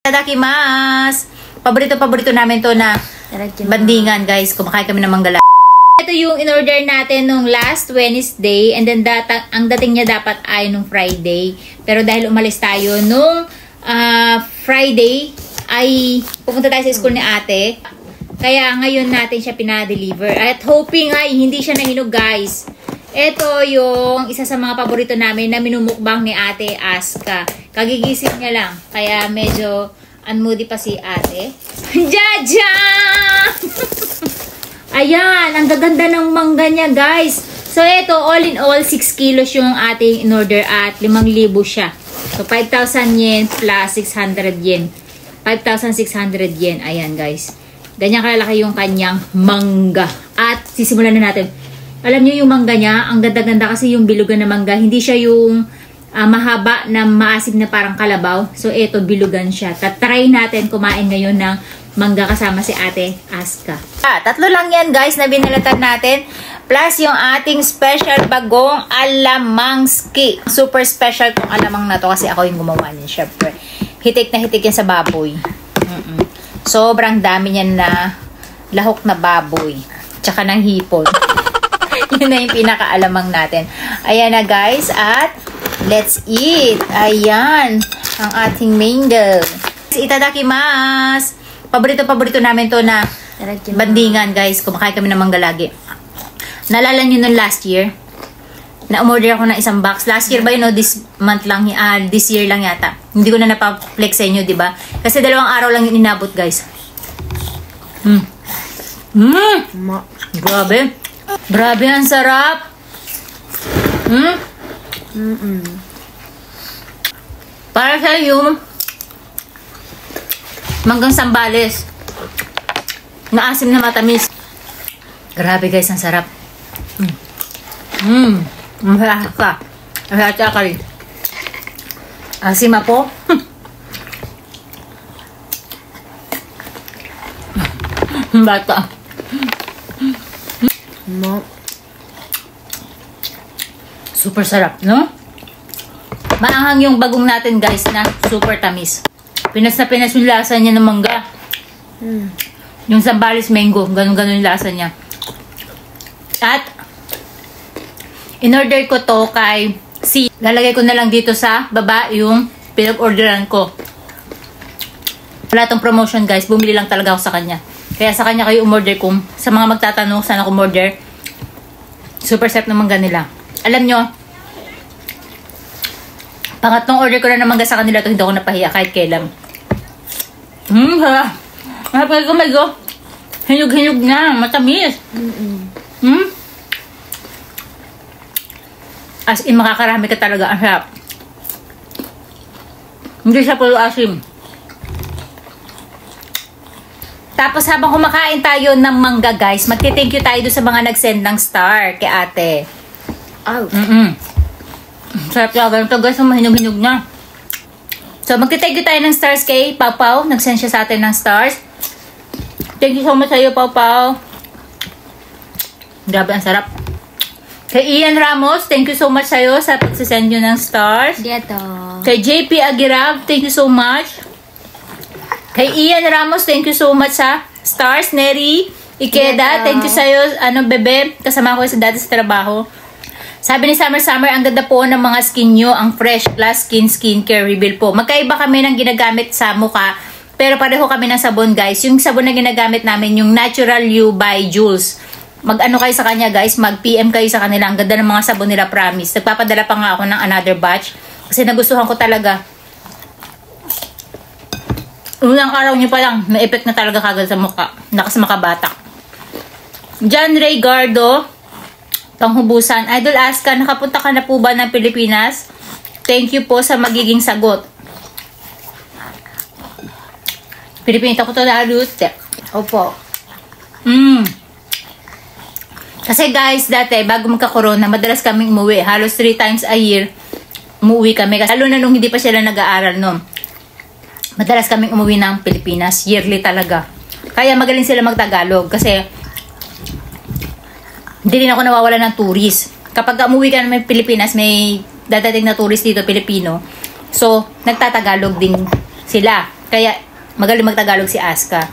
Itadakimasu! Paborito namin to na bandingan, guys. Kumakain kami ng manggala. Ito yung in-order natin nung last Wednesday. And then ang dating niya dapat ay nung Friday. Pero dahil umalis tayo nung Friday, ay pupunta tayo sa school ni ate. Kaya ngayon natin siya pinadeliver. At hoping ay hindi siya nahinog, guys. Ito yung isa sa mga paborito namin na minumukbang ni ate Aska. Kagigising niya lang. Kaya medyo unmoody pa si ate. Jaja! Ayan, ang gaganda ng mangga niya, guys. So, ito, all in all, 6 kilos yung ating in-order at 5,000 siya. So, 5,000 yen plus 600 yen. 5,600 yen. Ayan, guys. Ganyan kalalaki yung kanyang mangga. At sisimulan na natin. Alam niyo yung mangga niya, ang ganda-ganda kasi yung bilugan na mangga. Hindi siya yung mahaba na maasim na parang kalabaw. So, ito, bilugan siya. Tatry natin kumain ngayon ng mangga kasama si ate Aska. Tatlo lang yan, guys, na binalatan natin. Plus, yung ating special bagong alamangski. Super special tong alamang na to kasi ako yung gumawa niya, syempre. Hitik na hitik yan sa baboy. Sobrang dami niyan na lahok na baboy. Tsaka ng hipon. Yun na yung pinakaalamang natin. Ayan na, guys. At let's eat. Ayan. Ang ating mango. Itadakimasu. Paborito namin to na bandingan, guys. Kumakain kami ng mangga lagi. Naalala nyo nun last year? Na umorder ako ng isang box. Last year ba yun, no? This month lang, this year lang yata. Hindi ko na napaplex sa inyo, diba? Kasi 2 araw lang yung inabot, guys. Grabe. Grabe, ang sarap. Para sa yung manggang Sambales. Maasim na matamis. Grabe, guys, ang sarap. Masarap ka. Masarap ka rin. Asim ako. Bata. Super sarap, no? Maanghang yung bagong natin, guys, na super tamis. Pinas na pinas yung lasa niya ng mangga. Yung Sambales mango, ganun-ganun yung lasa niya. At in-order ko to kay C. Lalagay ko na lang dito sa baba yung pinag-orderan ko. Wala tong promotion, guys. Bumili lang talaga ako sa kanya. Kaya sa kanya kayo umorder kung sa mga magtatanong saan ako umorder. Super sarap ng mangga nila. Alam nyo, pangatlong order ko na ng mangga sa kanila to, hindi ako napahiya kahit kailan. Harap. Harap nga kumago. Hinog-hinog na. Matamis. As in, makakarami ka talaga. Ang sarap. Hindi siya puro asim. Tapos habang kumakain tayo ng mangga, guys, magti-thank you tayo doon sa mga nag-send ng star kay ate. Sarap talaga ito, guys. Mahinog-hinog na. So, magti-thank you tayo ng stars kay Pau Pau. Nag-send siya sa atin ng stars. Thank you so much sa'yo, Pau Pau. Grabe, ang sarap. Kay Ian Ramos, thank you so much sa'yo sa pagsasend nyo ng stars. Dito. Kay JP Agirab, thank you so much. Kay Ian Ramos, thank you so much sa stars. Neri Ikeda, thank you sa'yo. Bebe, kasama ko sa dati sa trabaho. Sabi ni Summer, ang ganda po ng mga skin nyo, ang Fresh Plus Skincare Reveal po. Magkaiba kami ng ginagamit sa mukha, pero pareho kami ng sabon, guys. Yung sabon na ginagamit namin, yung Natural You by Jules. Mag-ano kayo sa kanya, guys, mag-PM kayo sa kanila. Ang ganda ng mga sabon nila, promise. Nagpapadala pa nga ako ng another batch, kasi nagustuhan ko talaga. Unang araw nyo pa lang, may effect na talaga kagad sa mukha. Nakas makabatak. John Ray Gardo, panghubusan. Idol Aska, nakapunta ka na po ba ng Pilipinas? Thank you po sa magiging sagot. Pilipinita ko to na alute. Opo. Kasi, guys, dati, bago magka-corona, madalas kaming umuwi. Halos 3 times a year, umuwi kami. Lalo na nung hindi pa sila nag-aaral, no? Madalas kaming umuwi ng Pilipinas. Yearly talaga. Kaya magaling sila mag-Tagalog. Kasi, hindi rin ako nawawala ng tourist. Kapag umuwi ka ng Pilipinas, may dadating na tourist dito, Pilipino. So, nagtatagalog din sila. Kaya, magaling magtagalog si Aska.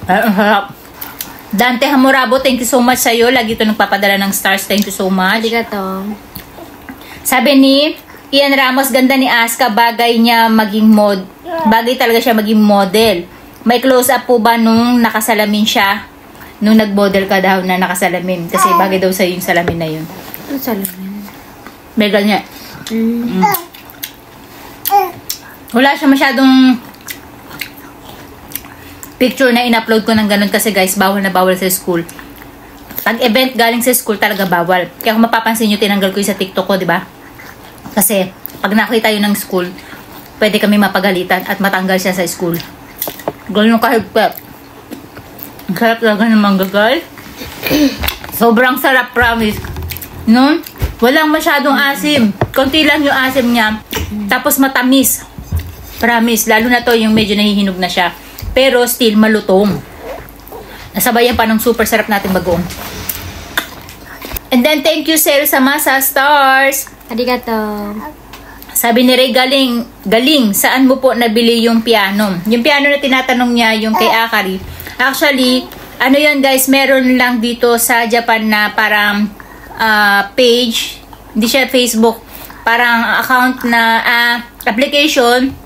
Ang harap. Dante Hamurabo, thank you so much sa'yo. Lagi ito nagpapadala ng stars. Thank you so much. Arigato. Sabi ni Ian Ramos, ganda ni Aska. Bagay niya maging bagay talaga siya maging model. May close-up po ba nung nakasalamin siya? Nung nag-model ka daw na nakasalamin. Kasi bagay daw sa'yo yung salamin na yun. Ano salamin? May ganyan. Wala siya masyadong picture na in-upload ko ng ganun kasi guys, bawal na bawal sa school. Pag event galing sa school, talaga bawal. Kaya kung mapapansin nyo, tinanggal ko yung sa TikTok ko, di ba? Kasi, pag nakita yun ng school, pwede kami mapagalitan at matanggal siya sa school. Ganun kahigpit. Ang sarap talaga ng mangga, guys. Sobrang sarap, promise. No? Walang masyadong asim. Konti lang yung asim niya. Tapos matamis. Promise. Lalo na to yung medyo nahihinog na siya. Pero still malutong. Nasabayan pa ng super sarap natin bagoong. And then thank you Sel sama sa stars. Arigato. Sabi ni Ray, galing. Saan mo po nabili yung piano? Yung piano na tinatanong niya, yung kay Akari. Actually, ano yun guys, meron lang dito sa Japan na parang page. Hindi siya Facebook. Parang account na application.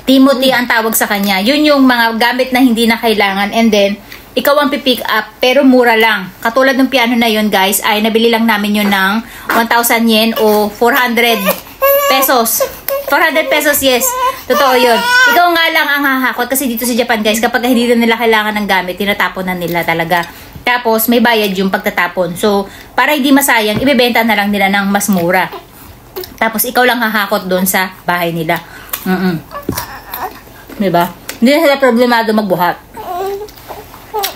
Timothy ang tawag sa kanya. Yun yung mga gamit na hindi na kailangan. And then, ikaw ang pipick up, pero mura lang. Katulad ng piano na yun, guys, ay nabili lang namin yun ng 1,000 yen o 400 pesos. 400 pesos, yes. Totoo yun. Ikaw nga lang ang hahakot kasi dito sa Japan, guys, kapag hindi na nila kailangan ng gamit, tinatapon na nila talaga. Tapos, may bayad yung pagtatapon. So, para hindi masayang, ibebenta na lang nila ng mas mura. Tapos, ikaw lang hahakot doon sa bahay nila. Diba? Hindi na sila problemado magbuhat.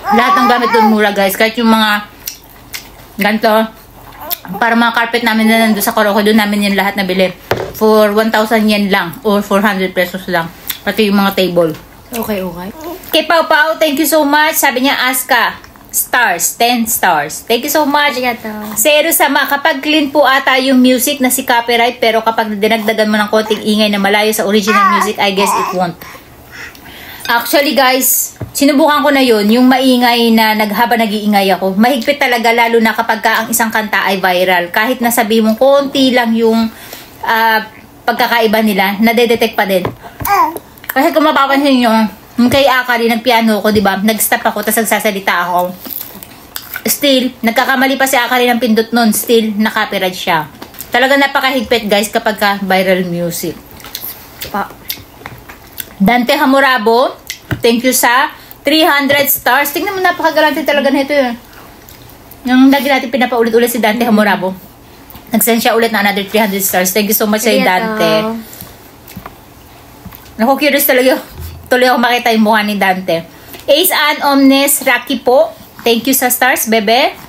Lahat ng gamit doon mura, guys. Kahit yung mga ganito, para mga carpet namin na nandun sa Koroko, doon namin yung lahat nabili. For 1,000 yen lang. Or 400 pesos lang. Pati yung mga table. Okay. Kay Pau Pau, thank you so much. Sabi niya, Aska, stars. 10 stars. Thank you so much. Arigato. Zero sama. Kapag clean po ata yung music na si copyright, pero kapag dinagdagan mo ng konting ingay na malayo sa original music, I guess it won't. Actually guys, sinubukan ko na yun, yung maingay na nag-iingay ako. Mahigpit talaga, lalo na kapag ang isang kanta ay viral. Kahit nasabi mong konti lang yung pagkakaiba nila, nadedetect pa din. Kasi kung mapapansin nyo, yung kay Akari, nagpiano ko, diba? Nag-stop ako, tapos nagsasalita ako. Still, nagkakamali pa si Akari ng pindot nun. Still, na-copyright siya. Talaga napakahigpit guys kapag viral music. Dante Hamurabo, thank you sa 300 stars. Tingnan mo, napakagalante talaga nito yun. Yung lagi natin pinapaulit-ulit si Dante Hamurabo. Nag-send siya ulit na another 300 stars. Thank you so much sa Dante. Naku, curious talaga. Tuloy ako makita yung mukha ni Dante. Ace Ann Omnes Raki po. Thank you sa stars, bebe.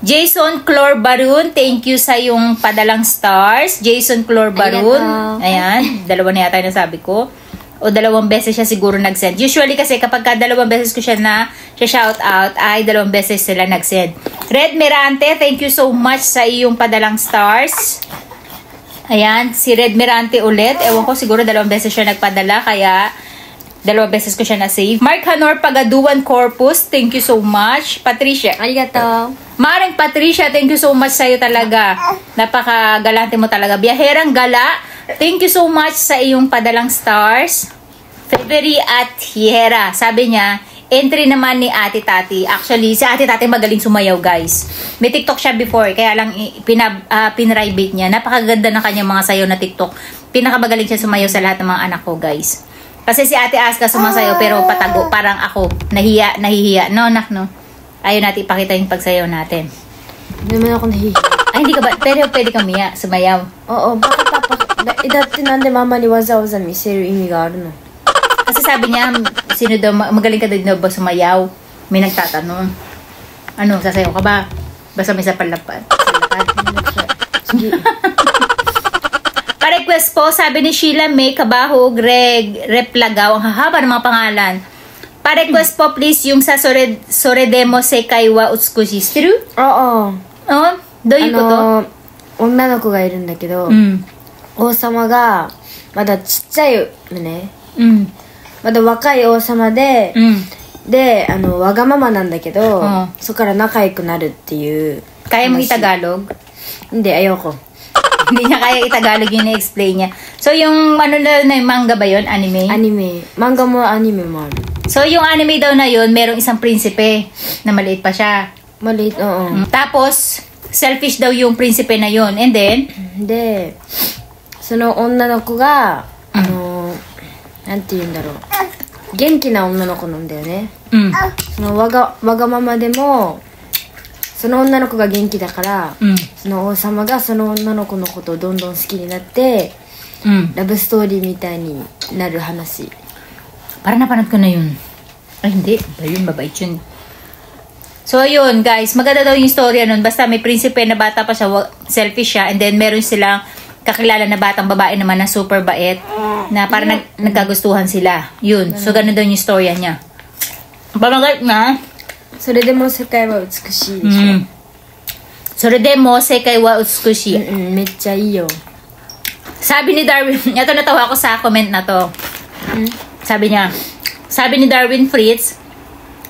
Jason Clor Barun, thank you sa yung padalang stars. Jason Clor Barun. Ayan, dalawa na yata yung nasabi ko. O dalawang beses siya siguro nag-send. Usually kasi kapag dalawang beses ko siya na shout out, ay dalawang beses sila nag-send. Red Mirante, thank you so much sa iyong padalang stars. Ayan, si Red Mirante ulit. Ewan ko, siguro dalawang beses siya nagpadala, kaya dalawang beses ko siya na-save. Mark Hanor Pagaduan Corpus, thank you so much. Patricia. Arigato. Maring Patricia, thank you so much sa'yo talaga. Napakagalante mo talaga. Biyaherang Gala, thank you so much sa iyong padalang stars. February at Hihera. Sabi niya, entry naman ni Ate Tati. Actually, si Ate Tati magaling sumayaw, guys. May TikTok siya before, kaya lang pinribate niya. Napakaganda ng kanyang mga sayaw na TikTok. Pinakamagaling siya sumayaw sa lahat ng mga anak ko, guys. Kasi si Ate Aska sumasayaw pero patago. Parang ako, nahihiya. No, nak, no. Ayaw natin ipakita yung pagsayaw natin. Hindi naman ako nahihiya. Ay, hindi ka ba? Pero pwede ka sumayaw. Oo, bakit dati nande mama ni waza-waza miseru imi ga aru no? Kasi sabi niya, sino daw, magaling ka daw ba sumayaw? May nagtatanong. Ano, sasayaw ka ba? Basta may sapalapad. Sige. Pa-request po, sabi ni Sheila May Kabaho, Greg Replagaw, ang hahaba ng mga pangalan. Pa-request po please yung sa Soredemo Sekai wa Utsukushi. True? Oo. Oh, do you ko to? 女の子がいるんだけど、王様がまだちっちゃいのね、 まだ若い王様で、でわがままなんだけど、そこから仲良くなるっていう。 Kaya mo i-Tagalog? Hindi, ayoko. Hindi niya kaya i-Tagalog yung na-explain niya. So, yung ano na yung manga ba yun? Anime? Anime. Manga mo, anime mo. So, yung anime daw na yun, merong isang prinsipe na maliit pa siya. Maliit, oo. Tapos, selfish daw yung prinsipe na yun. And then? で、その女の子が、なんて言うんだろう。元気な女の子なんだよね。そのわがままでも、その女の子が元気だから、その王様がその女の子のことをどんどん好きになって、ラブストーリーみたいになる話。 Parang napanood ko na yun. Ay, hindi. Ba yun, mabait yun. So, yun, guys. Maganda daw yung storya nun. Basta may prinsipe na bata pa siya, selfish siya, and then meron silang kakilala na batang babae naman na super bait, na parang nagkagustuhan sila. Yun. So, ganun daw yung storya niya. Pamagat na. それでも世界は美しいでしょ。それでも世界は美しい。めっちゃいいよ。 Sabi ni Darwin, ito natawa ako sa comment na to. Sabi niya, sabi ni Darwin Fritz,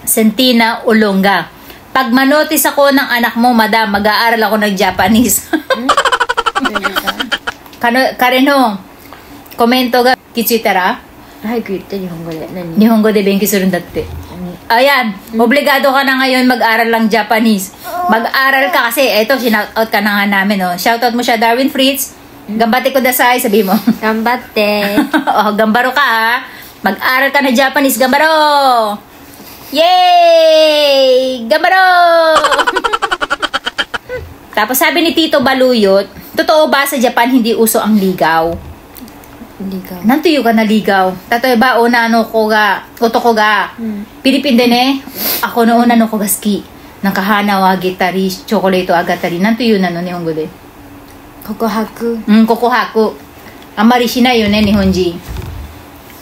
Sentina Ulonga, pag manotis ako ng anak mo, madam, mag-aaral ako ng Japanese. Kareno, komento ga kichitara? 早く言って日本語で。何？ Nihongo de benki surun datte. Ayan, obligado ka na ngayon mag-aral lang Japanese. Mag-aral ka kasi, eto, shout-out ka na nga namin, oh. Shoutout mo siya, Darwin Fritz. Gambate ko dasay, sabi mo. Gambate. Oh, gambaro ka, ha. Mag-aral ka na Japanese, gambaro! Yay! Gambaro! Tapos sabi ni Tito Baluyot, totoo ba sa Japan hindi uso ang ligaw? Ligaw. Nantuyo ka na ligaw. Tatoy ba o na ano ko ga, otoko ga. Pilipinde ne, ako noon ano ko ga ski. Nakahana wa gitari, chocolate agatari. Nantuyo na no nihongo de. Kokohaku. Kokohaku. Amari shinai yo ne nihonji.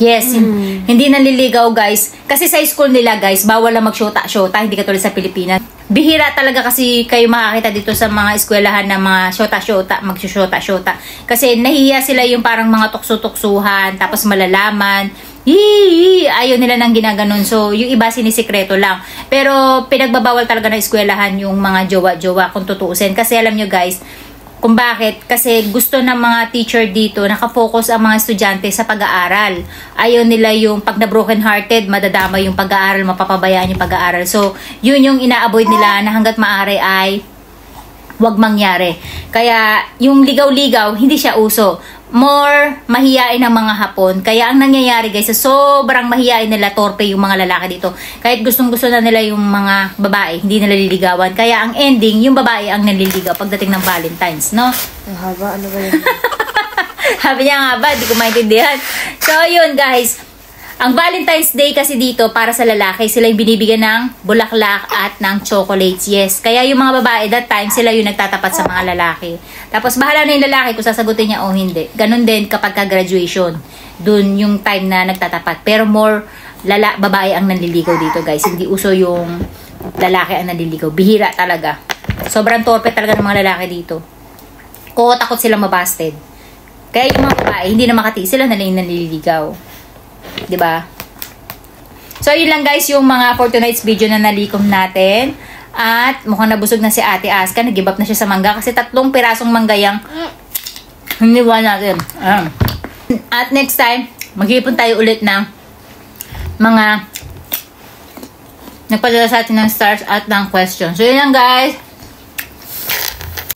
Yes, hindi naliligaw guys. Kasi sa school nila guys, bawal na mag-shota-shota, hindi katulad sa Pilipinas. Bihira talaga kasi kayo makakita dito sa mga eskwelahan na mga shota-shota, mag-shota-shota. Kasi nahihiya sila yung parang mga tukso-tuksuhan, tapos malalaman. Ayaw nila nang ginaganon. So, yung iba sinisikreto lang. Pero pinagbabawal talaga na eskwelahan yung mga jowa-jowa kung tutuusin. Kasi alam nyo guys, kung bakit? Kasi gusto ng mga teacher dito, nakafocus ang mga estudyante sa pag-aaral. Ayaw nila yung pag na-broken hearted, madadama yung pag-aaral, mapapabayaan yung pag-aaral. So, yun yung ina-avoid nila na hanggat maaari ay wag mangyari. Kaya, yung ligaw-ligaw, hindi siya uso. More mahiyain ang mga Hapon. Kaya ang nangyayari guys, sobrang mahiyain nila, torpe yung mga lalaki dito. Kahit gustong-gusto na nila yung mga babae, hindi nila liligawan. Kaya ang ending, yung babae ang naliligaw pagdating ng Valentine's, no? Ang haba, ano ba yun? Sabi niya nga ba, di ko maintindihan. So, yun guys. Ang Valentine's Day kasi dito, para sa lalaki, sila yung binibigyan ng bulaklak at ng chocolates. Yes. Kaya yung mga babae, that time, sila yung nagtatapat sa mga lalaki. Tapos, bahala na yung lalaki kung sasagutin niya o hindi. Ganon din kapag ka-graduation. Dun yung time na nagtatapat. Pero more, babae ang nanliligaw dito, guys. Hindi uso yung lalaki ang nanliligaw. Bihira talaga. Sobrang torpe talaga ng mga lalaki dito. Takot sila mabasted. Kaya yung mga babae, hindi na makati sila na lang nanliligaw. Diba? So, yun lang guys yung mga for tonight's video na nalikom natin. At mukhang nabusog na si Ate Aska. Nag-give up na siya sa mangga kasi 3 pirasong mangga yung hiniwa natin. At next time, mag-iipon tayo ulit ng mga nagpadala sa atin ng stars at ng questions. So, yun lang guys.